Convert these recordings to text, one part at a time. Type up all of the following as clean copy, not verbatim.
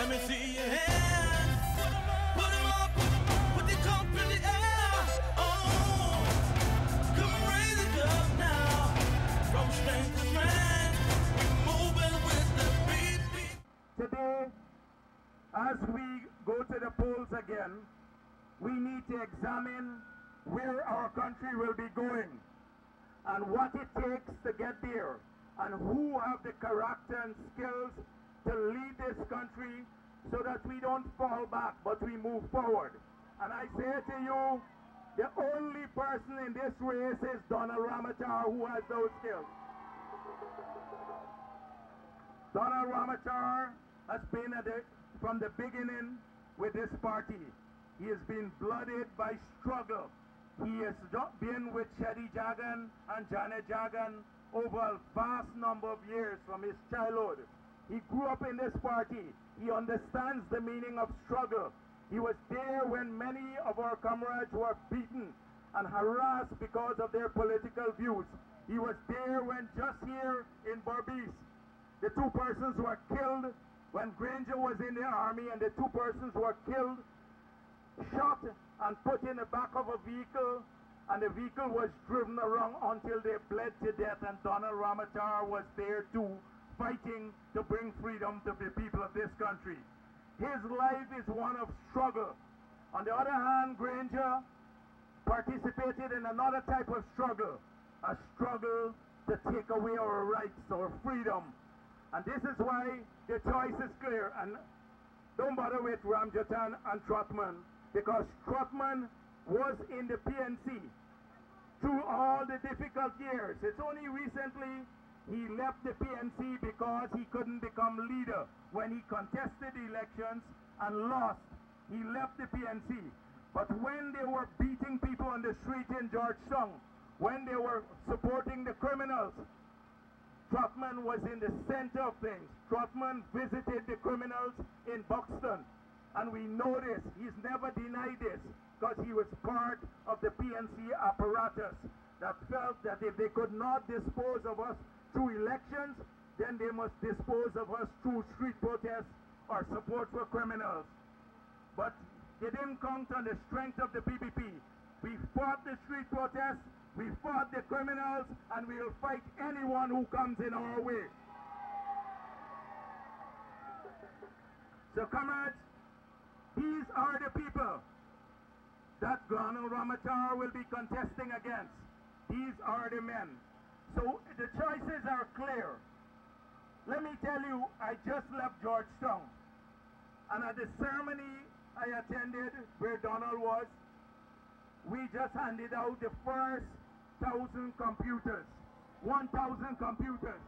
Let me see your hands. Put 'em up, put the cup in the air. Oh, come raise it up now. From strength to strength, we're moving with the beat. Today, as we go to the polls again, we need to examine where our country will be going and what it takes to get there, and who have the character and skills to lead this country so that we don't fall back but we move forward. And I say to you, the only person in this race is Donald Ramachar, who has those skills. Donald Ramachar has been from the beginning with this party. He has been blooded by struggle. He has been with Shedi Jagan and Janet Jagan over a vast number of years from his childhood. He grew up in this party. He understands the meaning of struggle. He was there when many of our comrades were beaten and harassed because of their political views. He was there when just here in Berbice, the two persons were killed when Granger was in the army, and the two persons were killed, shot and put in the back of a vehicle, and the vehicle was driven around until they bled to death, and Donald Ramachar was there too, fighting to bring freedom to the people of this country. His life is one of struggle. On the other hand, Granger participated in another type of struggle, a struggle to take away our rights, our freedom. And this is why the choice is clear. And don't bother with Ramjatan and Trotman, because Trotman was in the PNC through all the difficult years. It's only recently he left the PNC because he couldn't become leader. When he contested elections and lost, he left the PNC. But when they were beating people on the street in Georgetown, when they were supporting the criminals, Trotman was in the center of things. Trotman visited the criminals in Buxton. And we know this. He's never denied this, because he was part of the PNC apparatus that felt that if they could not dispose of us through elections, then they must dispose of us through street protests or support for criminals. But they didn't count on the strength of the PPP. We fought the street protests, we fought the criminals, and we will fight anyone who comes in our way. So comrades, these are the people that Donald Ramachar will be contesting against. These are the men. So the choices are clear. Let me tell you, I just left Georgetown, and at the ceremony I attended where Donald was, we just handed out the first 1,000 computers. 1,000 computers.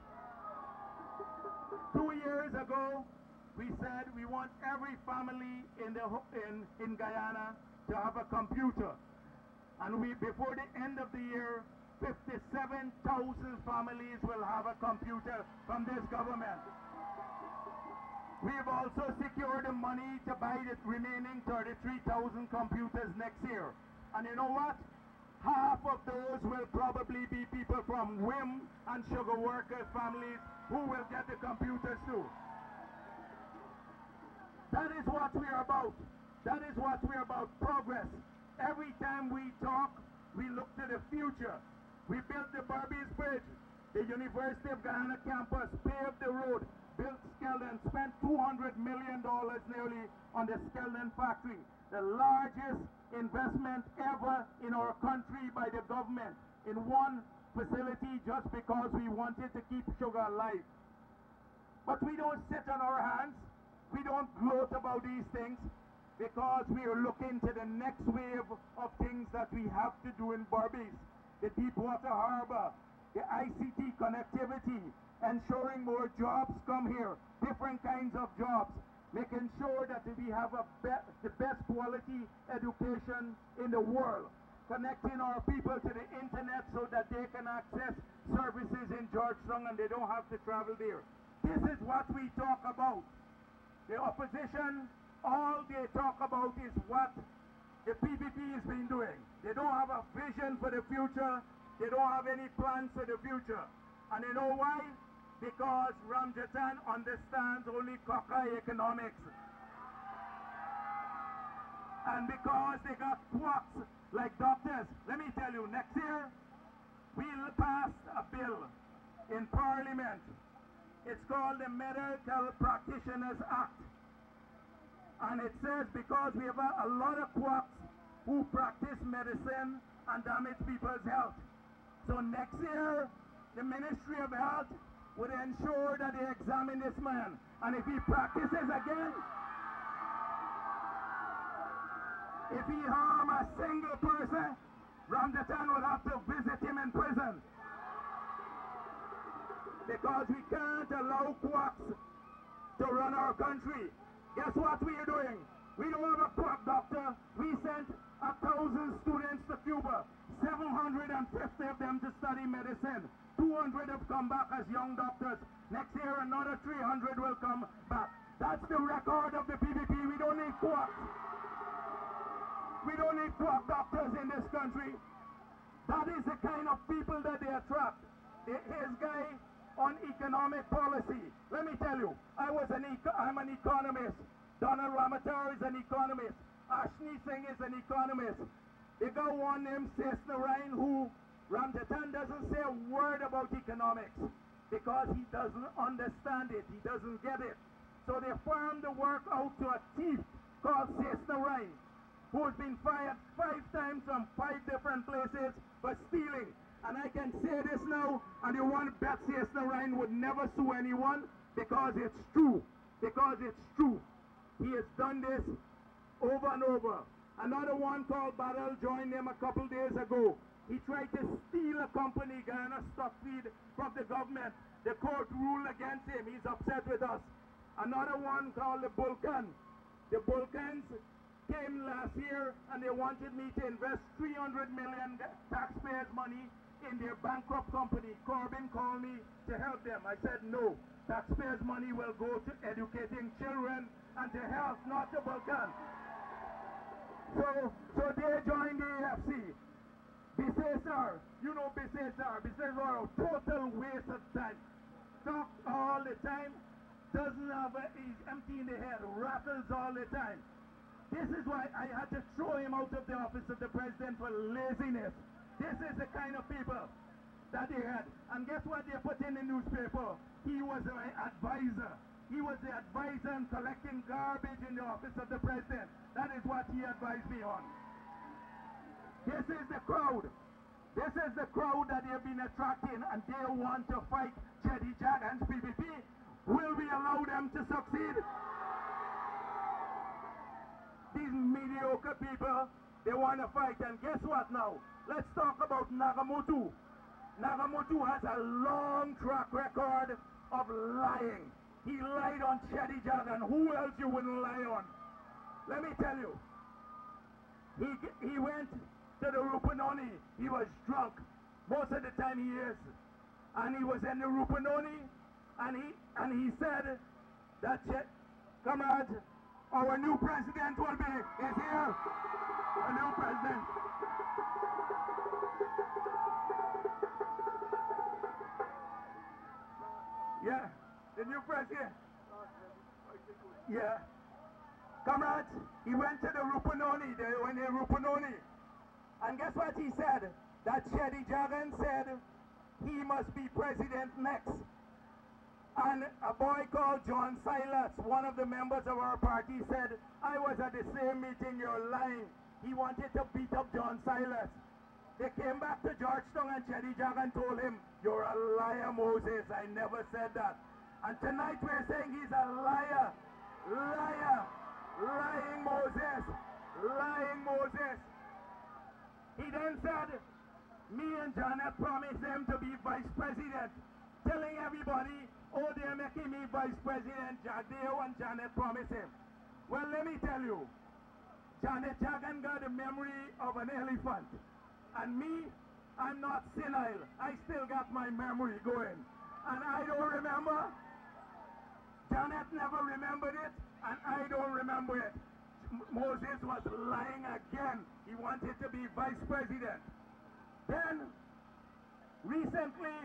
2 years ago, we said we want every family in Guyana to have a computer. And before the end of the year, 57,000 families will have a computer from this government. We've also secured the money to buy the remaining 33,000 computers next year. And you know what? Half of those will probably be people from whim and sugar workers families who will get the computers too. That is what we are about. That is what we are about, progress. Every time we talk, we look to the future. We built the Berbice Bridge. The University of Guyana campus paved the road, built Skeldon, spent $200 million nearly on the Skeldon factory. The largest investment ever in our country by the government in one facility, just because we wanted to keep sugar alive. But we don't sit on our hands. We don't gloat about these things, because we are looking to the next wave of things that we have to do in Berbice. The Deepwater Harbor, the ICT connectivity, ensuring more jobs come here, different kinds of jobs, making sure that we have the best quality education in the world, connecting our people to the internet so that they can access services in Georgetown and they don't have to travel there. This is what we talk about. The opposition, all they talk about is what the PPP has been doing. They don't have a vision for the future. They don't have any plans for the future. And you know why? because Ramjatan understands only cockeye economics. And because they got quacks like doctors. Let me tell you, next year we'll pass a bill in Parliament. It's called the Medical Practitioners Act. And it says because we have a lot of quacks who practice medicine and damage people's health. So next year, the Ministry of Health would ensure that they examine this man. And if he practices again, if he harm a single person, Ramjatan would have to visit him in prison. Because we can't allow quacks to run our country. Guess what we are doing? We don't have a quack doctor. We sent 1,000 students to Cuba. 750 of them to study medicine. 200 have come back as young doctors. Next year another 300 will come back. That's the record of the PPP. We don't need quacks. We don't need quack doctors in this country. That is the kind of people that they attract. His guy on economic policy. Let me tell you, I'm an economist. Donald Ramatar is an economist. Ashni Singh is an economist. They got one named Sesnarain who Ramjatan doesn't say a word about economics because he doesn't understand it. He doesn't get it. So they farmed the work out to a thief called Sesnarain, who has been fired 5 times from 5 different places for stealing. And I can say this now, and the one bet Sesnarain would never sue anyone because it's true. Because it's true. He has done this over and over. Another one called Barrel joined him a couple days ago. He tried to steal a company, Guyana Stock Feed, from the government. The court ruled against him. He's upset with us. Another one called the Vulcan. The Vulcans came last year and they wanted me to invest 300 million taxpayers' money in their bankrupt company. Corbyn called me to help them. I said no. Taxpayers' money will go to educating children and to health, not to Vulcan. So they joined the AFC. Bisesar, you know Bisesar. Bisesar, a total waste of time. Talk all the time, doesn't have he's empty in the head, rattles all the time. This is why I had to throw him out of the office of the president for laziness. This is the kind of people that they had. And guess what they put in the newspaper? He was my advisor. He was the advisor in collecting garbage in the office of the president. That is what he advised me on. This is the crowd. This is the crowd that they've been attracting, and they want to fight Chedi Jagan's PPP. Will we allow them to succeed? These mediocre people, they want to fight. And guess what now? Let's talk about Nagamotu. Nagamotu has a long track record of lying. He lied on Chedi Jagan. Who else you wouldn't lie on? Let me tell you. He went to the Rupunoni. He was drunk. Most of the time he is. And he was in the Rupunoni and he said that, comrades, our new president is here. Our new president. Yeah, the new president. Yeah. Comrades, he went to the Rupunoni, they went in Rupunoni. And guess what he said? That Chedi Jagan said he must be president next. And a boy called John Silas, one of the members of our party, said, I was at the same meeting, you're lying. He wanted to beat up John Silas. They came back to Georgetown and Chedi Jagan told him, you're a liar, Moses. I never said that. And tonight we're saying he's a liar. Liar. Lying Moses. Lying Moses. He then said, me and Janet promised him to be vice president. Telling everybody, oh, they're making me vice president. Jadeo and Janet promised him. Well, let me tell you, Janet Jagan got the memory of an elephant. And me, I'm not senile. I still got my memory going. And I don't remember. Janet never remembered it, and I don't remember it. Moses was lying again. He wanted to be vice president. Then, recently,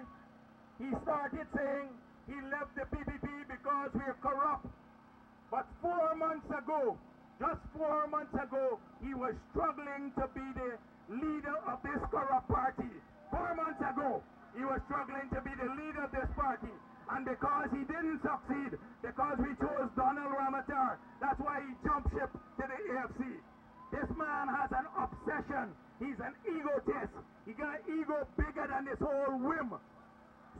he started saying he left the PPP because we're corrupt. But 4 months ago, just 4 months ago, he was struggling to be the leader of this corrupt party. 4 months ago, he was struggling to be the leader of this party. And because he didn't succeed, because we chose Donald Ramatar, that's why he jumped ship to the AFC. This man has an obsession. He's an egotist. He got an ego bigger than this whole whim.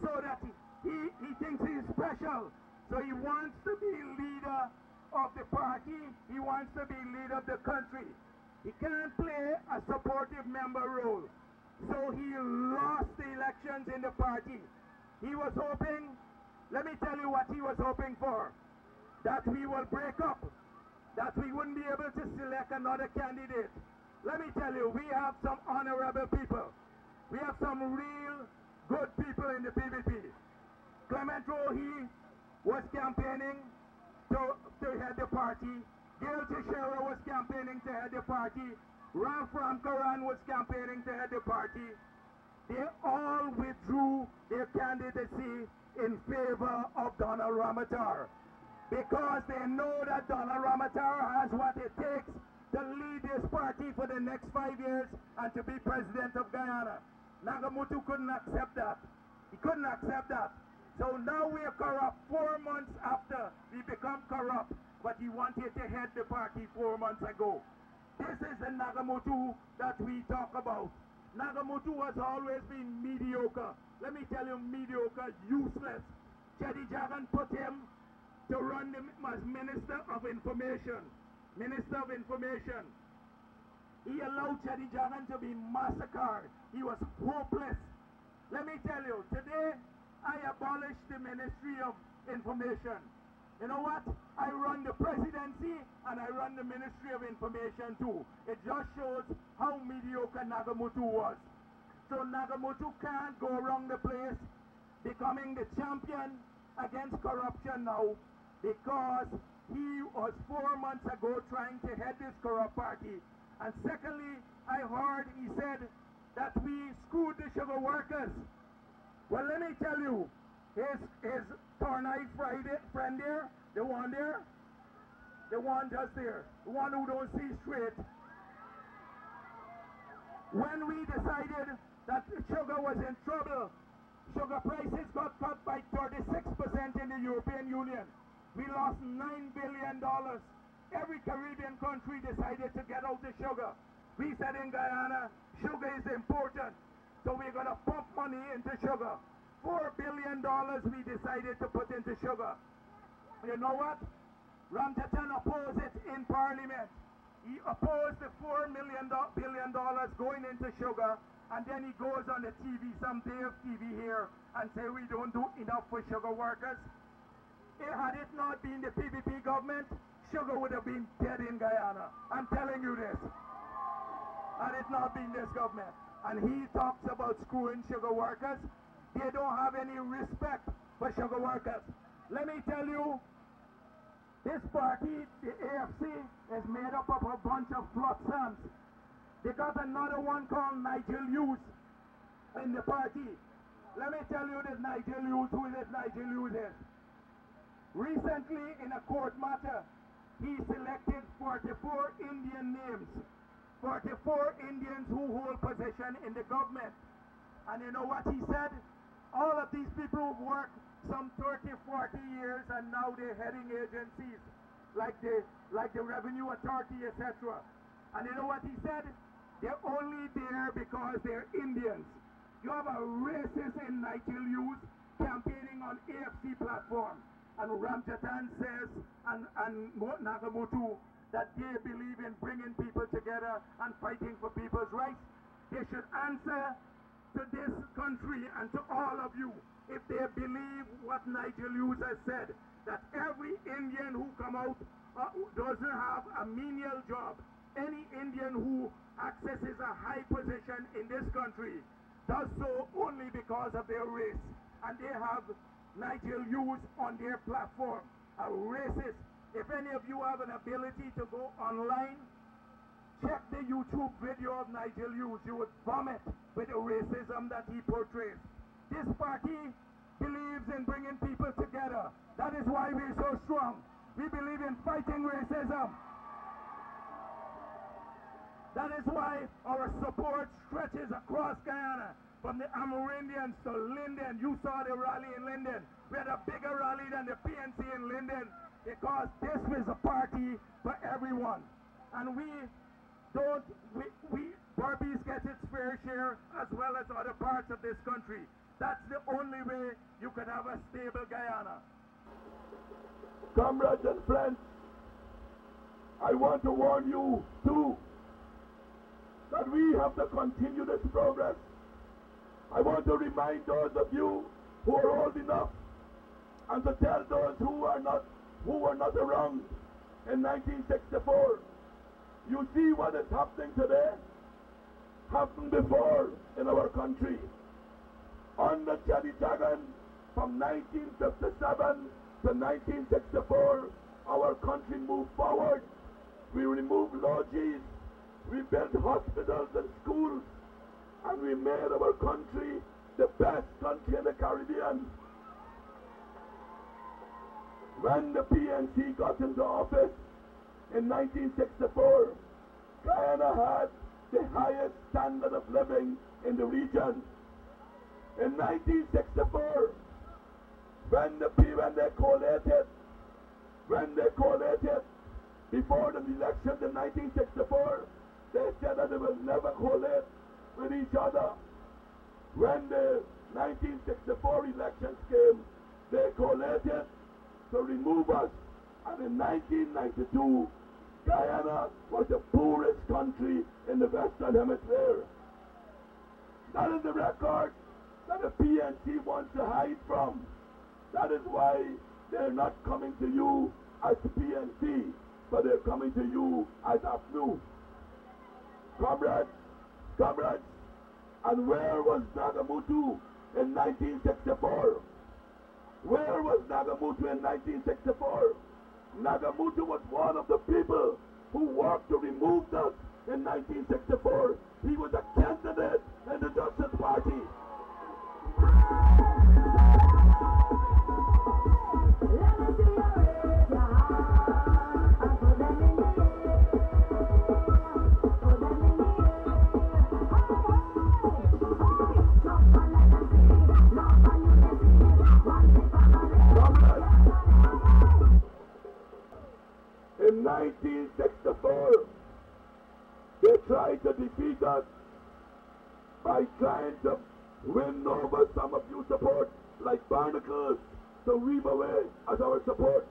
So that he thinks he's special. So he wants to be leader of the party. He wants to be leader of the country. He can't play a supportive member role. So he lost the elections in the party. He was hoping, let me tell you what he was hoping for. That we will break up. That we wouldn't be able to select another candidate. Let me tell you, we have some honorable people. We have some real good people in the PVP. Clement Rohi was campaigning to head the party. Gail Teixeira was campaigning to head the party. Ralph Ramkaran was campaigning to head the party. They all withdrew their candidacy in favor of Donald Ramatar because they know that Donald Ramatar has what it takes to lead this party for the next 5 years and to be president of Guyana. Nagamutu couldn't accept that. He couldn't accept that. So now we are corrupt 4 months after we become corrupt, but he wanted to head the party 4 months ago. This is the Nagamutu that we talk about. Nagamutu has always been mediocre. Let me tell you, mediocre, useless. Chedi Jagan put him to run as Minister of Information. Minister of Information. He allowed Chedi Jagan to be massacred. He was hopeless. Let me tell you, today I abolished the Ministry of Information. You know what? I run the presidency and I run the Ministry of Information too. It just shows how mediocre Nagamutu was. So Nagamutu can't go around the place becoming the champion against corruption now because he was 4 months ago trying to head this corrupt party. And secondly, I heard he said that we screwed the sugar workers. Well, let me tell you, his Tornite friend there, the one just there, the one who don't see straight. When we decided that sugar was in trouble, sugar prices got cut by 36% in the European Union. We lost $9 billion. Every Caribbean country decided to get out the sugar. We said in Guyana, sugar is important, so we're going to pump money into sugar. $4 billion we decided to put into sugar. You know what? Ramtatan opposed it in Parliament. He opposed the $4 billion going into sugar, and then he goes on the TV, some day of TV here, and say we don't do enough for sugar workers. Had it not been the PPP government, sugar would have been dead in Guyana. I'm telling you this. Had it not been this government. And he talks about screwing sugar workers. They don't have any respect for sugar workers. Let me tell you, this party, the AFC, is made up of a bunch of flotsams. They got another one called Nigel Hughes in the party. Let me tell you this Nigel Hughes, who this Nigel Hughes is. Recently, in a court matter, he selected 44 Indian names. 44 Indians who hold position in the government. And you know what he said? All of these people who've worked some 30, 40 years and now they're heading agencies like the Revenue Authority, etc. And you know what he said? They're only there because they're Indians. You have a racist in Nigel Hughes campaigning on AFC platform. And Ramjatan says, and Nagamutu, that they believe in bringing people together and fighting for people's rights. They should answer to this country and to all of you if they believe what Nigel Hughes has said, that every Indian who come out doesn't have a menial job. Any Indian who accesses a high position in this country does so only because of their race. And they have Nigel Hughes on their platform, a racist. If any of you have an ability to go online, check the YouTube video of Nigel Hughes. You would vomit with the racism that he portrays. This party believes in bringing people together. why we're so strong. We believe in fighting racism. That is why our support stretches across Guyana, from the Amerindians to Linden. You saw the rally in Linden. We had a bigger rally than the PNC in Linden because this is a party for everyone. And Berbice gets its fair share as well as other parts of this country. That's the only way you could have a stable Guyana. Comrades and friends, I want to warn you too that we have to continue this progress. I want to remind those of you who are old enough and to tell those who were not around in 1964. You see what is happening today? Happened before in our country. Under Chadi Jagan, from 1957 to 1964, our country moved forward. We removed lodges, we built hospitals and schools, and we made our country the best country in the Caribbean. When the PNC got into office in 1964, Guyana had the highest standard of living in the region. In 1964, when they collated before the elections in 1964, they said that they will never collate with each other. When the 1964 elections came, they collated to remove us. And in 1992, Guyana was the poorest country in the Western Hemisphere. That is the record that the PNC wants to hide from. That is why they're not coming to you as the PNC, but they're coming to you as APNU. Comrades, and where was Nagamutu in 1964? Where was Nagamutu in 1964? Nagamutu was one of the people who worked to remove us in 1964. He was a candidate in the Justice Party. In 1964, they tried to defeat us by trying to win over some of you support, like barnacles, to weave away at our support.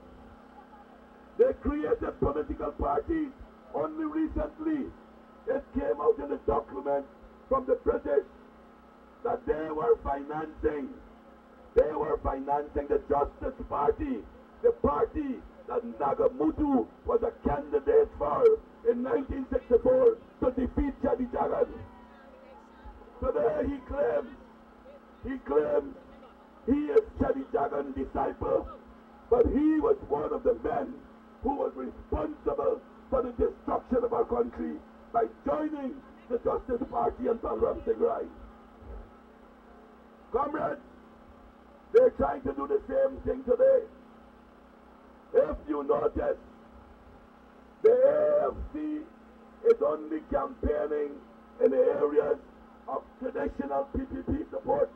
They created political parties. Only recently, it came out in a document from the British that they were financing the Justice Party, the party that Nagamutu was a candidate for in 1964 to defeat Chadi Jagan. Today he claims he is Chadi Jagan's disciple, but he was one of the men who was responsible for the destruction of our country by joining the Justice Party and Balram Singh Rai. Comrades, they're trying to do the same thing today. If you notice, the AFC is only campaigning in the areas of traditional PPP support.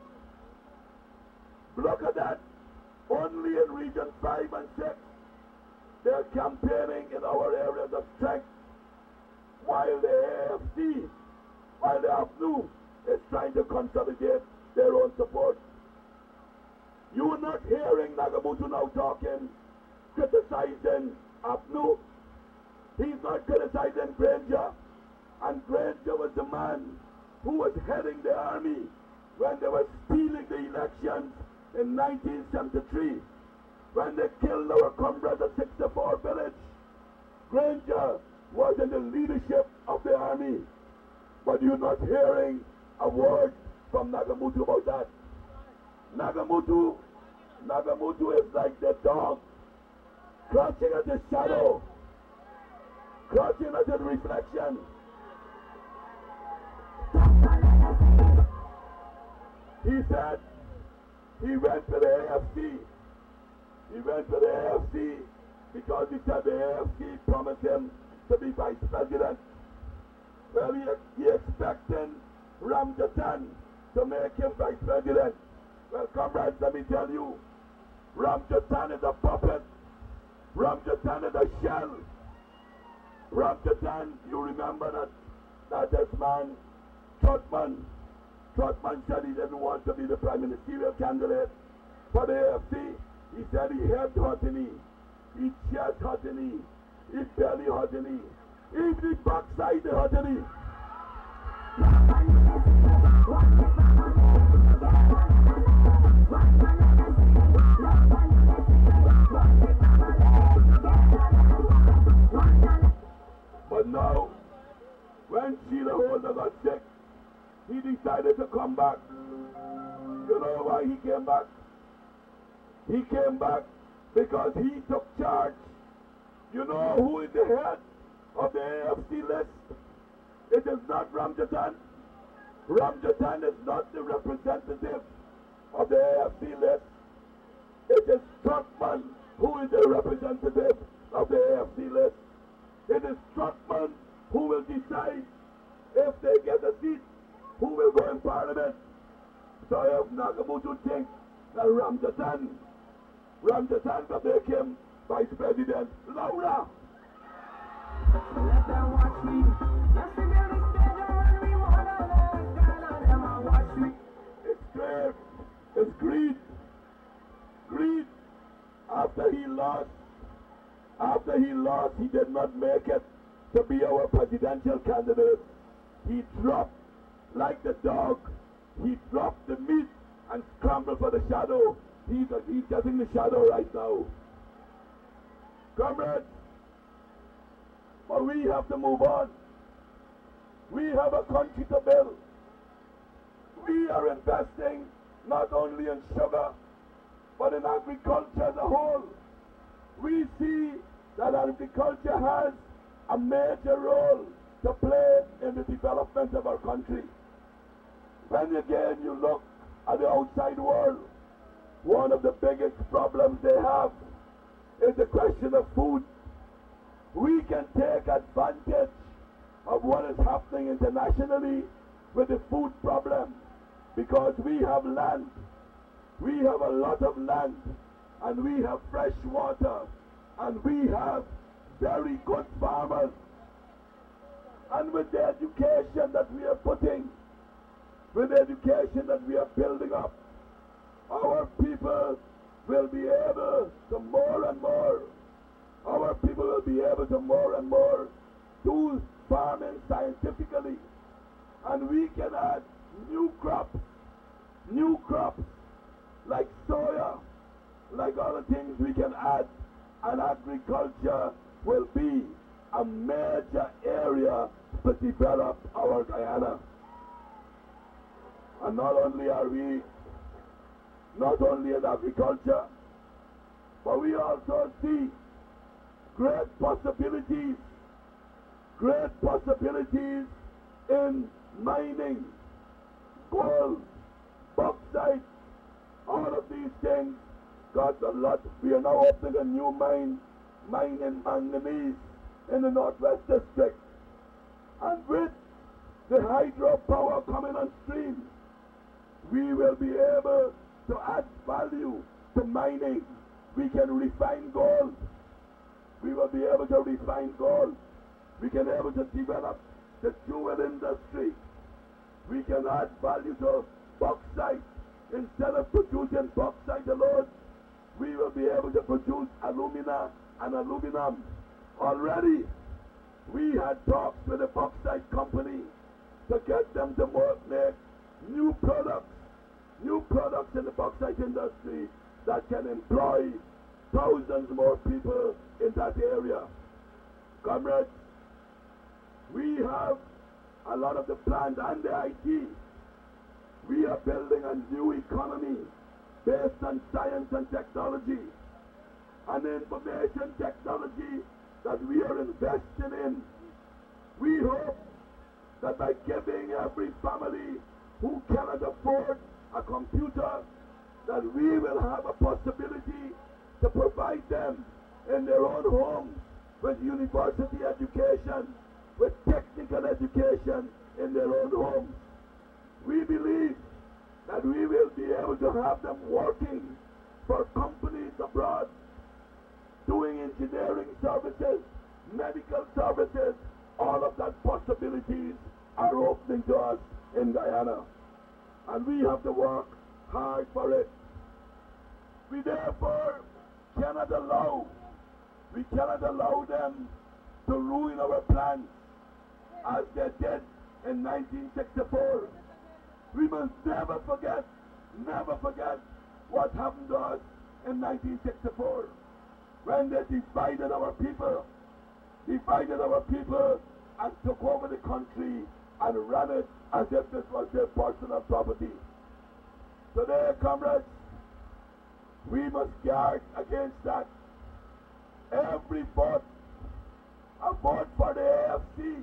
Look at that. Only in Region 5 and 6, they're campaigning in our areas of strength, while the AFC, while the APNU is trying to consolidate their own support. You are not hearing Nagamutu now talking, criticizing APNU. He's not criticizing Granger. And Granger was the man who was heading the army when they were stealing the elections in 1973, when they killed our comrades at 64 village. Granger was in the leadership of the army. But you're not hearing a word from Nagamutu about that. Nagamutu is like the dog crouching at his shadow, crouching at his reflection. He said he went to the AFC. He went to the AFC because he said the AFC promised him to be vice president. Well, he expecting Ramjatan to make him vice president. Well, comrades, let me tell you, Ramjatan is a puppet. Ramjatan is a shell. Ramjatan, you remember that this man, Trotman said he didn't want to be the prime ministerial candidate for the AFC. He said he had Hotini, he chest Hotini, he belly Hotini, even the backside the Hotini. But now, when Sheila Holder got sick, he decided to come back. You know why he came back? He came back because he took charge. You know who is the head of the AFC list? It is not Ramjatan. Ramjatan is not the representative of the AFC list. It is Trotman who is the representative of the AFC list. It is Trotman who will decide if they get a seat, who will go in parliament. So if Nagamutu thinks that Ramjatan will make him vice president, Laura! Let them watch me. Just to build a stage and we wanna let them watch me. It's clear. It's greed. Greed. After he lost, he did not make it to be our presidential candidate. He dropped like the dog. He dropped the meat and scrambled for the shadow. He's getting the shadow right now. Comrades, but we have to move on. We have a country to build. We are investing not only in sugar, but in agriculture as a whole. We see that agriculture has a major role to play in the development of our country. When again you look at the outside world, one of the biggest problems they have is the question of food. We can take advantage of what is happening internationally with the food problem because we have land. We have a lot of land and we have fresh water and we have very good farmers. And with the education that we are putting, with the education that we are building up, our people will be able to more and more, do farming scientifically, and we can add new crops like soya, like other things we can add, and agriculture will be a major area to develop our Guyana. And not only are we not only in agriculture, but we also see great possibilities in mining, gold, bauxite, all of these things got a lot. We are now opening a new mine in manganese in the Northwest District. And with the hydropower coming on stream, we will be able to add value to mining. We can refine gold. We will be able to refine gold. We can be able to develop the jewel industry. We can add value to bauxite. Instead of producing bauxite alone, we will be able to produce alumina and aluminum. Already, we had talks with the bauxite company to get them to make new products in the bauxite industry that can employ thousands more people in that area. Comrades, we have a lot of the plans and the IT. We are building a new economy based on science and technology and information technology that we are investing in. We hope that by giving every family who cannot afford a computer, that we will have a possibility to provide them in their own homes with university education, with technical education in their own homes. We believe that we will be able to have them working for companies abroad, doing engineering services, medical services. All of that possibilities are opening to us in Guyana, and we have to work hard for it. We therefore cannot allow them to ruin our plans as they did in 1964. We must never forget what happened to us in 1964 when they divided our people and took over the country and ran it as if this was their personal property. Today, comrades, we must guard against that. Every vote, a vote for the AFC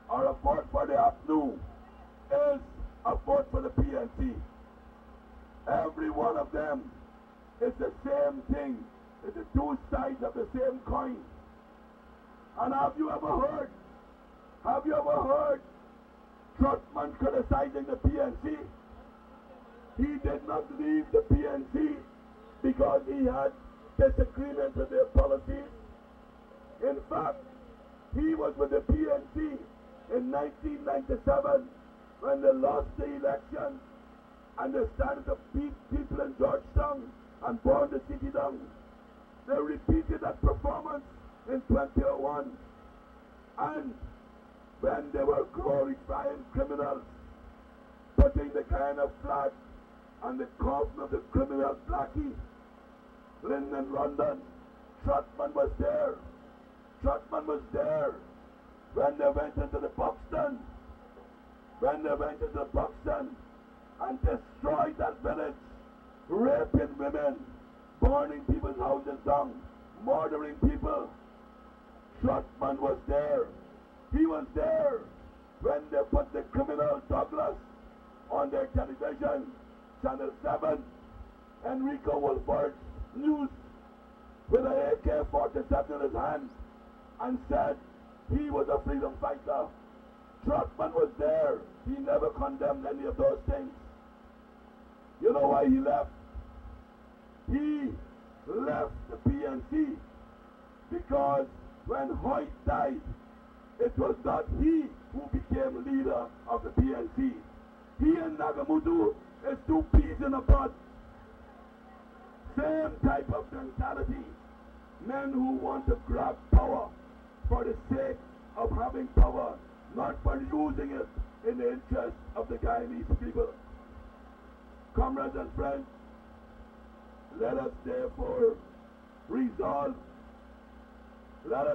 or a vote for the APNU is a vote for the PNC. Every one of them is the same thing. It's the two sides of the same coin. And have you ever heard Trotman criticizing the PNC? He did not leave the PNC because he had disagreement with their policies. In fact, he was with the PNC in 1997 when they lost the election and they started to beat people in Georgetown and burn the city down. They repeated that performance in 2001. And when they were glorifying criminals, putting the kind of flag on the coffin of the criminal Blackie, Lyndon London, Trotman was there. Trotman was there when they went into the Buxton. And destroyed that village, raping women, burning people's houses down, murdering people. Trotman was there. He was there when they put the criminal Douglas on their television, Channel 7, Enrico Wolford's news, with an AK-47 in his hand, and said he was a freedom fighter. Trotman was there. He never condemned any of those things. You know why he left? He left the PNC because when Hoyt died, it was not he who became leader of the PNC. He and Nagamutu is two peas in a pod. Same type of mentality. Men who want to grab power for the sake of having power, not for using it in the interest of the Guyanese people. Comrades and friends, let us therefore resolve. Let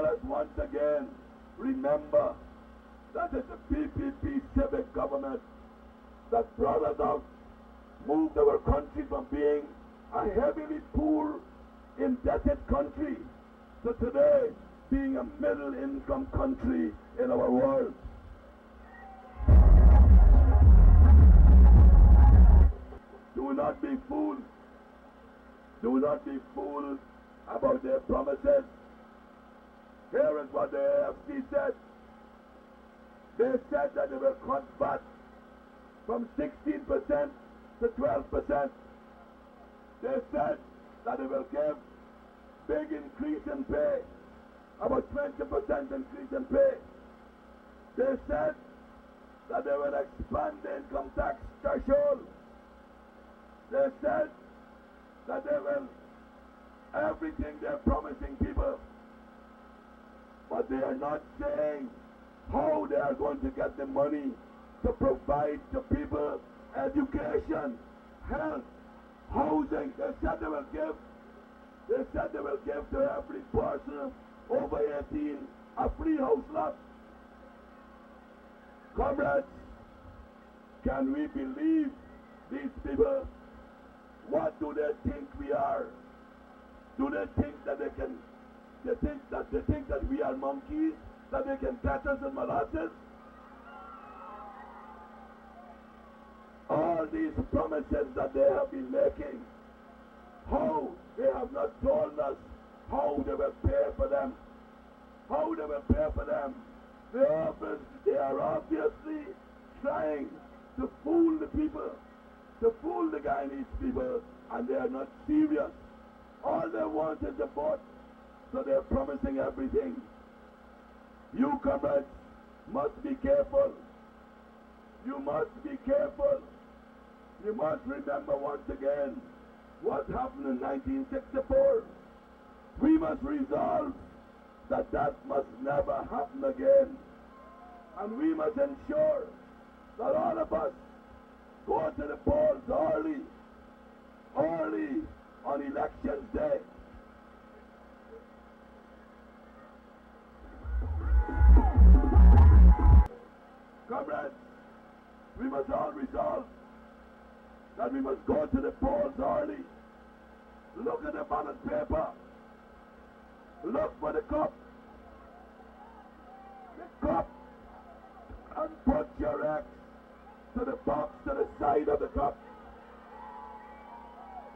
us once again remember that it's the PPP civic government that brought us out, moved our country from being a heavily poor, indebted country to today being a middle-income country in our world. Do not be fooled. Do not be fooled about their promises. Here is what the AFC said. They said that they will cut VAT from 16% to 12%. They said that they will give big increase in pay, about 20% increase in pay. They said that they will expand the income tax threshold. They said that they will, everything they're promising people, but they are not saying how they are going to get the money to provide to people education, health, housing. They said they will give to every person over 18 a free house lot. Comrades, can we believe these people? What do they think we are? Do they think that they think that we are monkeys, that they can catch us in molasses? All these promises that they have been making, how they have not told us how they will pay for them. How they will pay for them. They are obviously trying to fool the people, to fool the Guyanese people, and they are not serious. All they want is the vote, so they're promising everything. You comrades must be careful. You must be careful. You must remember once again what happened in 1964. We must resolve that that must never happen again. And we must ensure that all of us go to the polls early on election day. Comrades, we must all resolve that we must go to the polls early. Look at the ballot paper. Look for the cup. The cup. And put your X to the box to the side of the cup.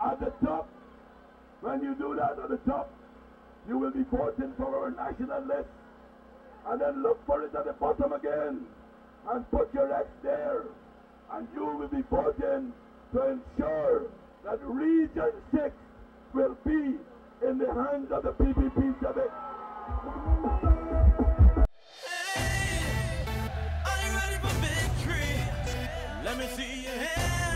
At the top, when you do that at the top, you will be voting for our national list. And then look for it at the bottom again. And put your X there. And you will be voting to ensure that Region 6 will be in the hands of the PPP today. Hey, are you ready for victory? Let me see your hands.